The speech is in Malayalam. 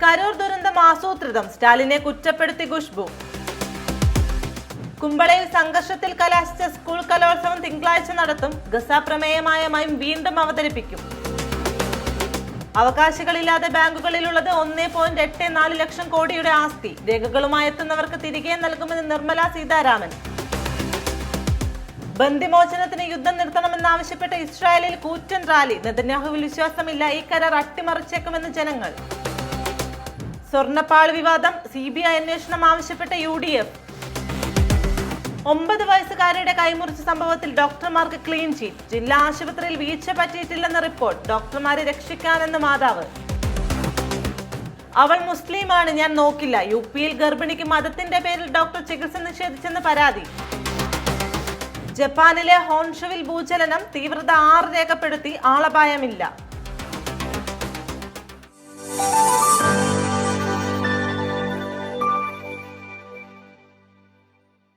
കരൂർ ദുരന്തം ആസൂത്രിതം, സ്റ്റാലിനെ കുറ്റപ്പെടുത്തി ഖുഷ്ബു. കുമ്പളയിൽ സംഘർഷത്തിൽ കലാശിച്ച സ്കൂൾ കലോത്സവം തിങ്കളാഴ്ച നടത്തും. ഗസ പ്രമേയമായ മൈം വീണ്ടും അവതരിപ്പിക്കും. അവകാശികളില്ലാതെ ബാങ്കുകളിലുള്ളത് 1.84 ലക്ഷം കോടിയുടെ ആസ്തി. രേഖകളുമായി എത്തുന്നവർക്ക് തിരികെ നൽകുമെന്ന് നിർമ്മല സീതാരാമൻ. ബന്ദിമോചനത്തിന് യുദ്ധം നിർത്തണമെന്നാവശ്യപ്പെട്ട് ഇസ്രായേലിൽ കൂറ്റൻ റാലി. നെതന്യാഹുവിൽ വിശ്വാസമില്ല, ഈ കരാർ അട്ടിമറിച്ചേക്കുമെന്ന് ജനങ്ങൾ. സ്വർണ്ണപ്പാള് വിവാദം, CBI അന്വേഷണം ആവശ്യപ്പെട്ട UDF. 9 വയസ്സുകാരിയുടെ കൈമുറിച്ച സംഭവത്തിൽ ഡോക്ടർമാർക്ക് ക്ലീൻ ചീറ്റ്. ജില്ലാ ആശുപത്രിയിൽ വീഴ്ച പറ്റിയിട്ടില്ലെന്ന റിപ്പോർട്ട്. ഡോക്ടർമാരെ രക്ഷിക്കാനെന്ന് മാതാവ്. അവൾ മുസ്ലിമാണ്, ഞാൻ നോക്കില്ല. UP-യിൽ ഗർഭിണിക്ക് മതത്തിന്റെ പേരിൽ ഡോക്ടർ ചികിത്സ നിഷേധിച്ചെന്ന് പരാതി. ജപ്പാനിലെ ഹോൺഷുവിൽ ഭൂചലനം, തീവ്രത 6 രേഖപ്പെടുത്തി. ആളപായമില്ല.